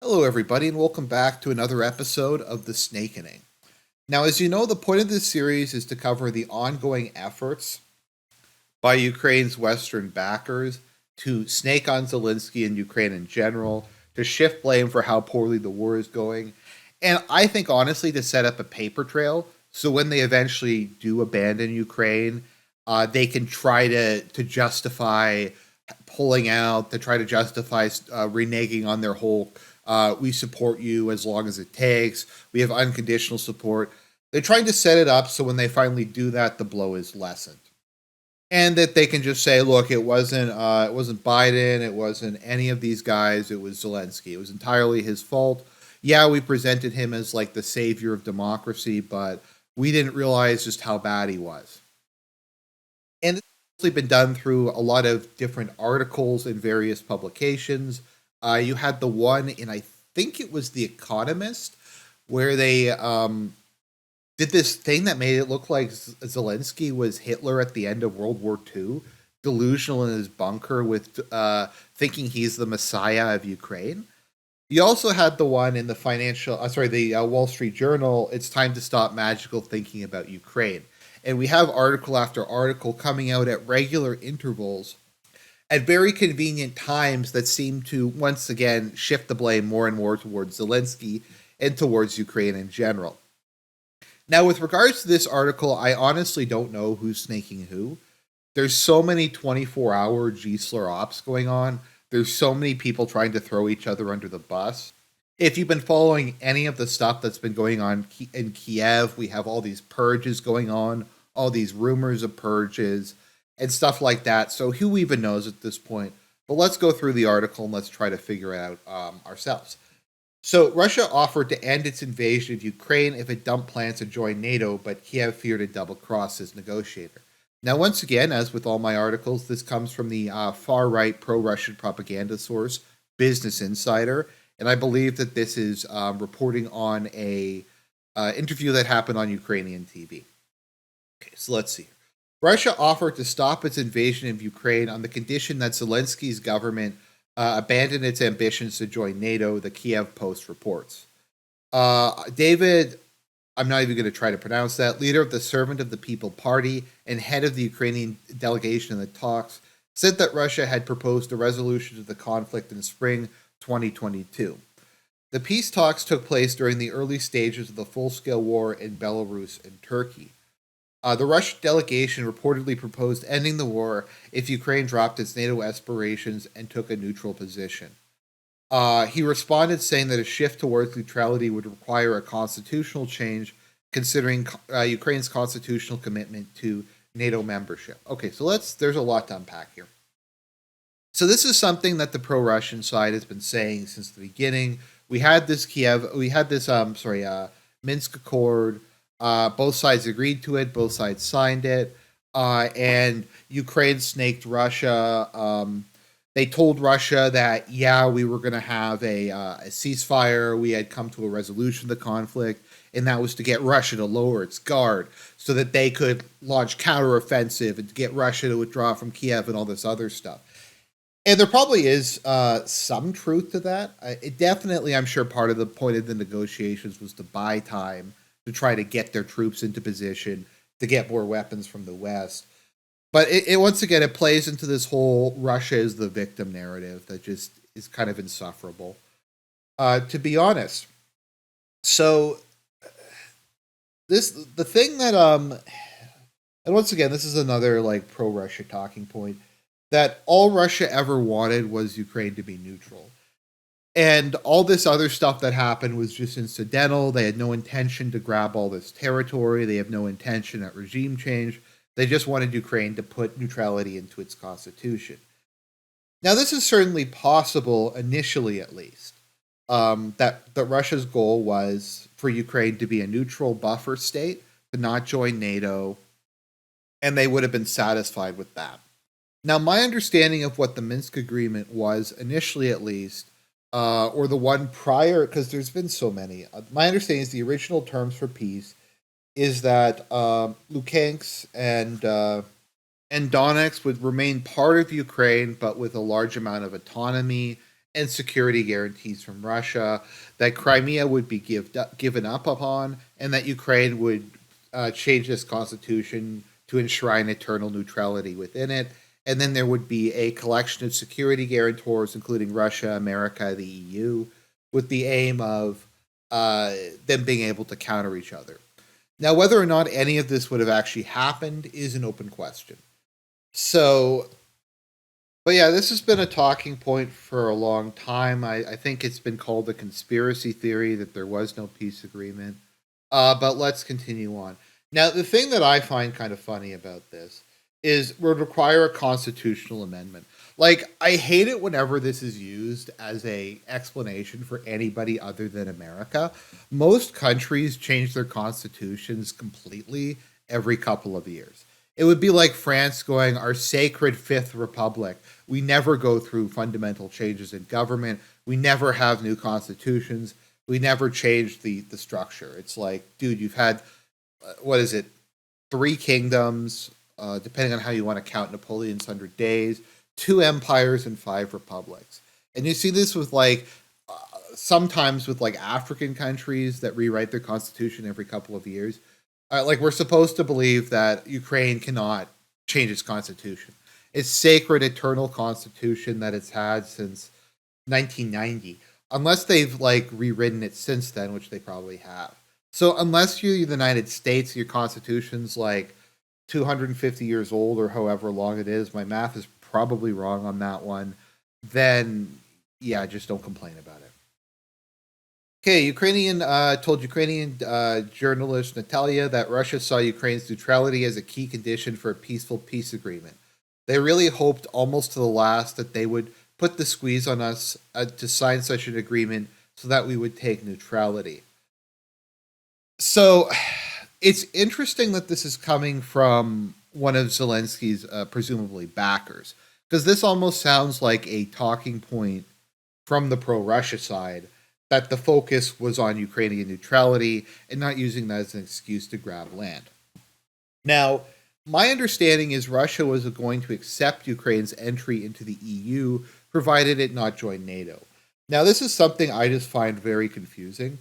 Hello, everybody, and welcome back to another episode of the Snakening. Now, as you know, the point of this series is to cover the ongoing efforts by Ukraine's Western backers to snake on Zelensky and Ukraine in general, to shift blame for how poorly the war is going, and I think, honestly, to set up a paper trail so when they eventually do abandon Ukraine, they can try to justify pulling out, to try to justify reneging on their whole we support you as long as it takes. We have unconditional support. They're trying to set it up so when they finally do that, the blow is lessened, and that they can just say, "Look, it wasn't Biden, it wasn't any of these guys. It was Zelensky. It was entirely his fault. Yeah, we presented him as like the savior of democracy, but we didn't realize just how bad he was." And it's mostly been done through a lot of different articles in various publications. You had the one in, I think it was The Economist, where they did this thing that made it look like Zelensky was Hitler at the end of World War II, delusional in his bunker with thinking he's the messiah of Ukraine. You also had the one in the Wall Street Journal. It's time to stop magical thinking about Ukraine, and we have article after article coming out at regular intervals at very convenient times that seem to once again shift the blame more and more towards Zelensky and towards Ukraine in general. Now, with regards to this article, I honestly don't know who's snaking who. There's so many 24-hour Gisler ops going on. There's so many people trying to throw each other under the bus. If you've been following any of the stuff that's been going on in Kiev, we have all these purges going on, all these rumors of purges, and stuff like that. So who even knows at this point? But let's go through the article and let's try to figure it out ourselves. So Russia offered to end its invasion of Ukraine if it dumped plans to join NATO, but Kiev feared a double cross as negotiator. Now, once again, as with all my articles, this comes from the far-right pro-Russian propaganda source, Business Insider, and I believe that this is reporting on a interview that happened on Ukrainian TV. Okay, so let's see. Russia offered to stop its invasion of Ukraine on the condition that Zelensky's government abandoned its ambitions to join NATO, the Kiev Post reports. David, I'm not even going to try to pronounce that, leader of the Servant of the People Party and head of the Ukrainian delegation in the talks, said that Russia had proposed a resolution to the conflict in spring 2022. The peace talks took place during the early stages of the full-scale war in Belarus and Turkey. The Russian delegation reportedly proposed ending the war if Ukraine dropped its NATO aspirations and took a neutral position. He responded saying that a shift towards neutrality would require a constitutional change, considering Ukraine's constitutional commitment to NATO membership. Okay, so there's a lot to unpack here. So this is something that the pro-Russian side has been saying since the beginning. We had this Minsk Accord. Both sides agreed to it. Both sides signed it. And Ukraine snaked Russia. They told Russia that, yeah, we were going to have a ceasefire. We had come to a resolution of the conflict. And that was to get Russia to lower its guard so that they could launch counteroffensive and to get Russia to withdraw from Kiev and all this other stuff. And there probably is some truth to that. It definitely, I'm sure, part of the point of the negotiations was to buy time to try to get their troops into position, to get more weapons from the West. But it once again, it plays into this whole Russia is the victim narrative that just is kind of insufferable, to be honest. So the thing that and once again, this is another like pro-Russia talking point, that all Russia ever wanted was Ukraine to be neutral. And all this other stuff that happened was just incidental. They had no intention to grab all this territory. They have no intention at regime change. They just wanted Ukraine to put neutrality into its constitution. Now, this is certainly possible, initially at least, that Russia's goal was for Ukraine to be a neutral buffer state, to not join NATO, and they would have been satisfied with that. Now, my understanding of what the Minsk agreement was, initially at least, or the one prior, because there's been so many. My understanding is the original terms for peace is that Luhansk and Donetsk would remain part of Ukraine, but with a large amount of autonomy and security guarantees from Russia, that Crimea would be given up upon, and that Ukraine would change its constitution to enshrine eternal neutrality within it. And then there would be a collection of security guarantors, including Russia, America, the EU, with the aim of them being able to counter each other. Now, whether or not any of this would have actually happened is an open question. So, but yeah, this has been a talking point for a long time. I think it's been called a conspiracy theory that there was no peace agreement. But let's continue on. Now, the thing that I find kind of funny about this is would require a constitutional amendment. Like, I hate it whenever this is used as a explanation for anybody other than America. Most countries change their constitutions completely every couple of years. It would be like France going, our sacred Fifth Republic. We never go through fundamental changes in government. We never have new constitutions. We never change the structure. It's like, dude, you've had, what is it, three kingdoms, depending on how you want to count Napoleon's 100 days, two empires, and five republics. And you see this with sometimes with like African countries that rewrite their constitution every couple of years. Like we're supposed to believe that Ukraine cannot change its constitution. It's sacred, eternal constitution that it's had since 1990, unless they've like rewritten it since then, which they probably have. So unless you're the United States, your constitution's like 250 years old or however long it is. My math is probably wrong on that one. Then yeah, just don't complain about it. Okay, Ukrainian told Ukrainian journalist Natalia that Russia saw Ukraine's neutrality as a key condition for a peaceful peace agreement. They really hoped almost to the last that they would put the squeeze on us to sign such an agreement so that we would take neutrality. So it's interesting that this is coming from one of Zelensky's presumably backers, because this almost sounds like a talking point from the pro-Russia side that the focus was on Ukrainian neutrality and not using that as an excuse to grab land. Now, my understanding is Russia was going to accept Ukraine's entry into the EU, provided it not join NATO. Now, this is something I just find very confusing.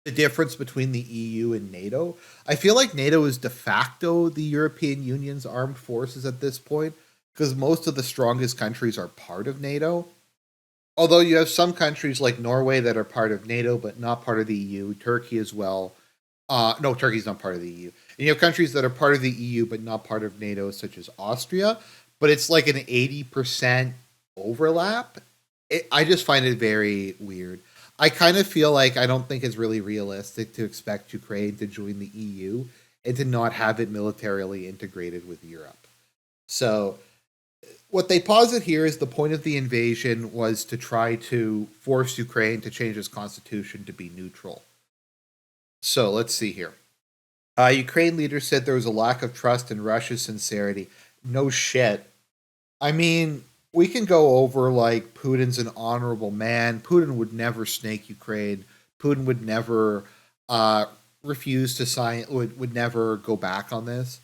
The difference between the EU and NATO. I feel like NATO is de facto the European Union's armed forces at this point, because most of the strongest countries are part of NATO. Although you have some countries like Norway that are part of NATO but not part of the EU, Turkey as well. No, Turkey's not part of the EU. And you have countries that are part of the EU but not part of NATO, such as Austria. But it's like an 80% overlap. I just find it very weird. I kind of feel like I don't think it's really realistic to expect Ukraine to join the EU and to not have it militarily integrated with Europe. So what they posit here is the point of the invasion was to try to force Ukraine to change its constitution to be neutral. So let's see here. Ukraine leaders said there was a lack of trust in Russia's sincerity. No shit. I mean, we can go over like Putin's an honorable man. Putin would never snake Ukraine. Putin would never refuse to sign. Would never go back on this.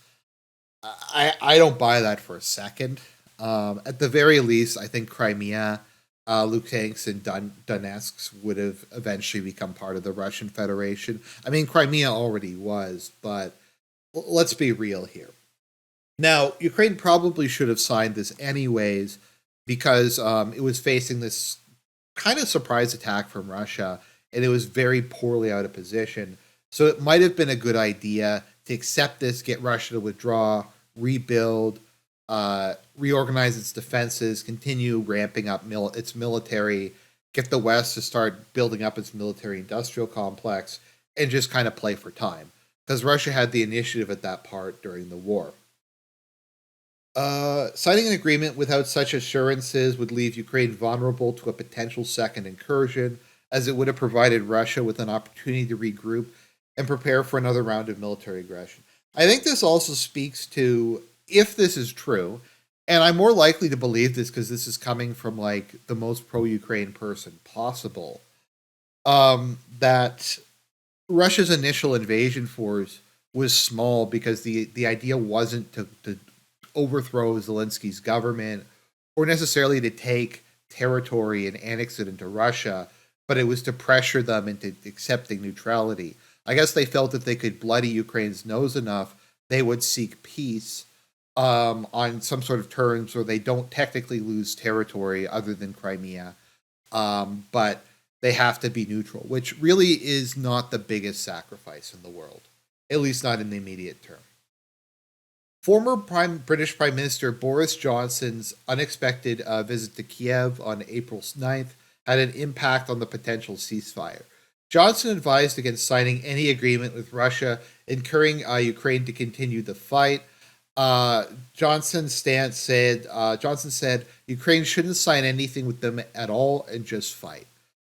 I don't buy that for a second. At the very least, I think Crimea, Luhansk, and Donetsk would have eventually become part of the Russian Federation. I mean, Crimea already was, but let's be real here. Now, Ukraine probably should have signed this anyways because it was facing this kind of surprise attack from Russia, and it was very poorly out of position. So it might have been a good idea to accept this, get Russia to withdraw, rebuild, reorganize its defenses, continue ramping up its military, get the West to start building up its military industrial complex, and just kind of play for time. Because Russia had the initiative at that part during the war. Signing an agreement without such assurances would leave Ukraine vulnerable to a potential second incursion, as it would have provided Russia with an opportunity to regroup and prepare for another round of military aggression. I think this also speaks to, if this is true, and I'm more likely to believe this because this is coming from like the most pro-Ukraine person possible, that Russia's initial invasion force was small because the idea wasn't to overthrow Zelensky's government or necessarily to take territory and annex it into Russia, but it was to pressure them into accepting neutrality. I guess they felt if they could bloody Ukraine's nose enough, they would seek peace on some sort of terms where they don't technically lose territory other than Crimea, but they have to be neutral, which really is not the biggest sacrifice in the world, at least not in the immediate term. Former British Prime Minister Boris Johnson's unexpected visit to Kiev on April 9th had an impact on the potential ceasefire. Johnson advised against signing any agreement with Russia, encouraging Ukraine to continue the fight. Johnson said Ukraine shouldn't sign anything with them at all and just fight.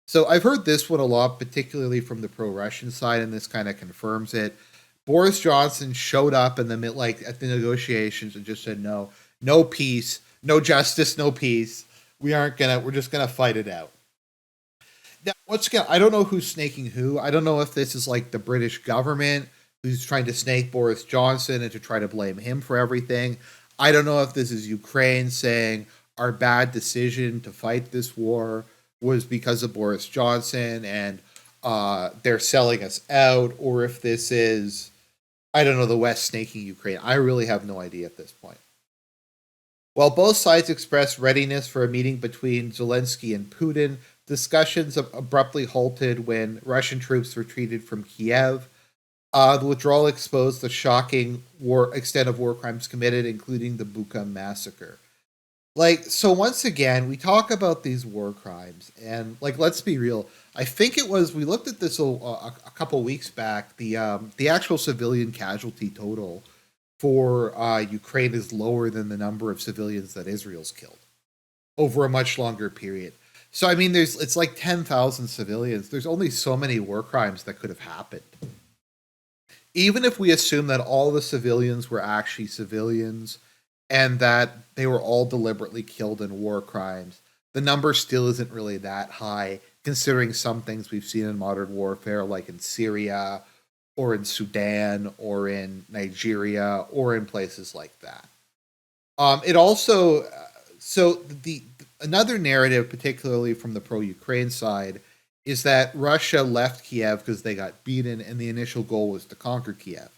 So I've heard this one a lot, particularly from the pro-Russian side, and this kind of confirms it. Boris Johnson showed up in the at the negotiations and just said no peace, no justice, no peace. We're just gonna fight it out. Now, I don't know who's snaking who. I don't know if this is like the British government who's trying to snake Boris Johnson and to try to blame him for everything. I don't know if this is Ukraine saying our bad decision to fight this war was because of Boris Johnson and they're selling us out, or if this is, I don't know, the West snaking Ukraine. I really have no idea at this point. While both sides expressed readiness for a meeting between Zelensky and Putin, discussions abruptly halted when Russian troops retreated from Kiev. The withdrawal exposed the shocking extent of war crimes committed, including the Bucha massacre. So once again, we talk about these war crimes, and let's be real. I think it was we looked at this a couple weeks back. The actual civilian casualty total for Ukraine is lower than the number of civilians that Israel's killed over a much longer period. So I mean, it's like 10,000 civilians. There's only so many war crimes that could have happened. Even if we assume that all the civilians were actually civilians and that they were all deliberately killed in war crimes, the number still isn't really that high, considering some things we've seen in modern warfare, like in Syria or in Sudan or in Nigeria or in places like that. It also the another narrative, particularly from the pro-Ukraine side, is that Russia left Kiev because they got beaten, and the initial goal was to conquer Kiev.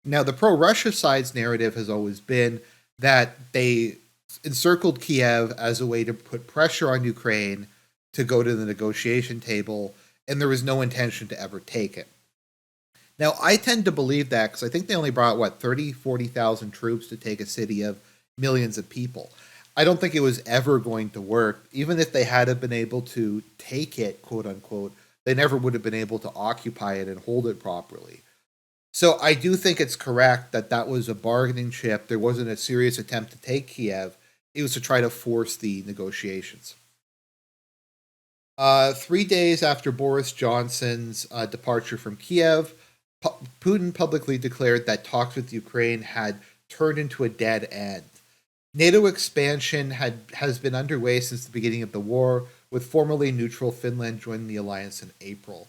Now, the pro-Russia side's narrative has always been that they encircled Kiev as a way to put pressure on Ukraine to go to the negotiation table, and there was no intention to ever take it. Now, I tend to believe that because I think they only brought, 40,000 troops to take a city of millions of people. I don't think it was ever going to work. Even if they had been able to take it, quote unquote, they never would have been able to occupy it and hold it properly. So I do think it's correct that that was a bargaining chip. There wasn't a serious attempt to take Kiev. It was to try to force the negotiations. 3 days after Boris Johnson's departure from Kiev, Putin publicly declared that talks with Ukraine had turned into a dead end. NATO expansion has been underway since the beginning of the war, with formerly neutral Finland joining the alliance in April.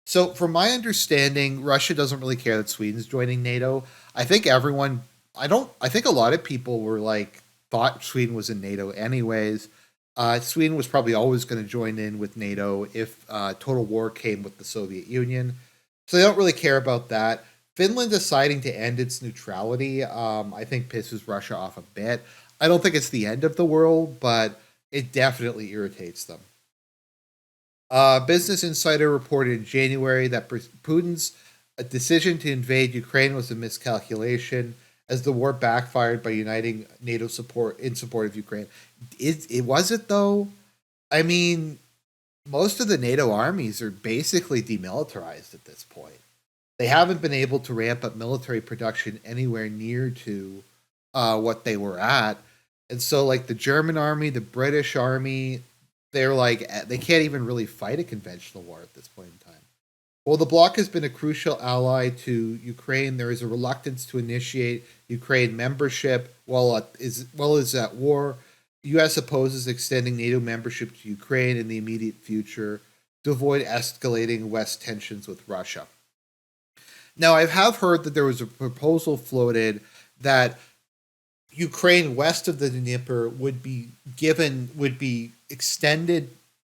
So, from my understanding, Russia doesn't really care that Sweden's joining NATO. I think I think a lot of people thought Sweden was in NATO anyways. Sweden was probably always going to join in with NATO if total war came with the Soviet Union. So they don't really care about that. Finland deciding to end its neutrality, I think pisses Russia off a bit. I don't think it's the end of the world, but it definitely irritates them. Business Insider reported in January that Putin's decision to invade Ukraine was a miscalculation, as the war backfired by uniting NATO support in support of Ukraine. Was it though? I mean, most of the NATO armies are basically demilitarized at this point. They haven't been able to ramp up military production anywhere near to what they were at. And so, the German army, the British army, they can't even really fight a conventional war at this point in time. While the bloc has been a crucial ally to Ukraine, there is a reluctance to initiate Ukraine membership while is at war. U.S. opposes extending NATO membership to Ukraine in the immediate future to avoid escalating West tensions with Russia. Now, I have heard that there was a proposal floated that Ukraine west of the Dnieper would be extended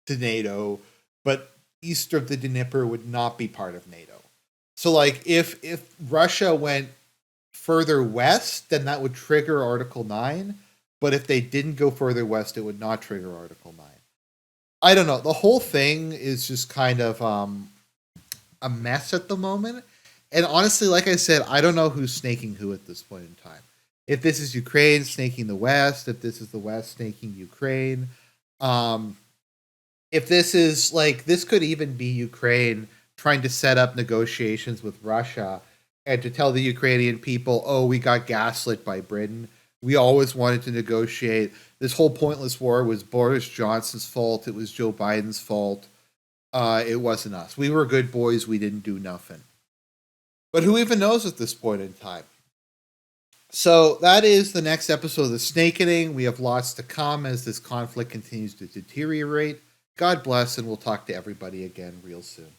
to NATO, but east of the Dnieper would not be part of NATO. So like if Russia went further west, then that would trigger Article 9, but if they didn't go further west, it would not trigger Article 9. I don't know. The whole thing is just kind of a mess at the moment. And honestly, like I said, I don't know who's snaking who at this point in time. If this is Ukraine snaking the West, if this is the West snaking Ukraine, um, if this is like this could even be Ukraine trying to set up negotiations with Russia and to tell the Ukrainian people, "Oh, we got gaslit by Britain. We always wanted to negotiate. This whole pointless war was Boris Johnson's fault. It was Joe Biden's fault. It wasn't us. We were good boys. We didn't do nothing." But who even knows at this point in time? So that is the next episode of the Snakening. We have lots to come as this conflict continues to deteriorate. God bless, and we'll talk to everybody again real soon.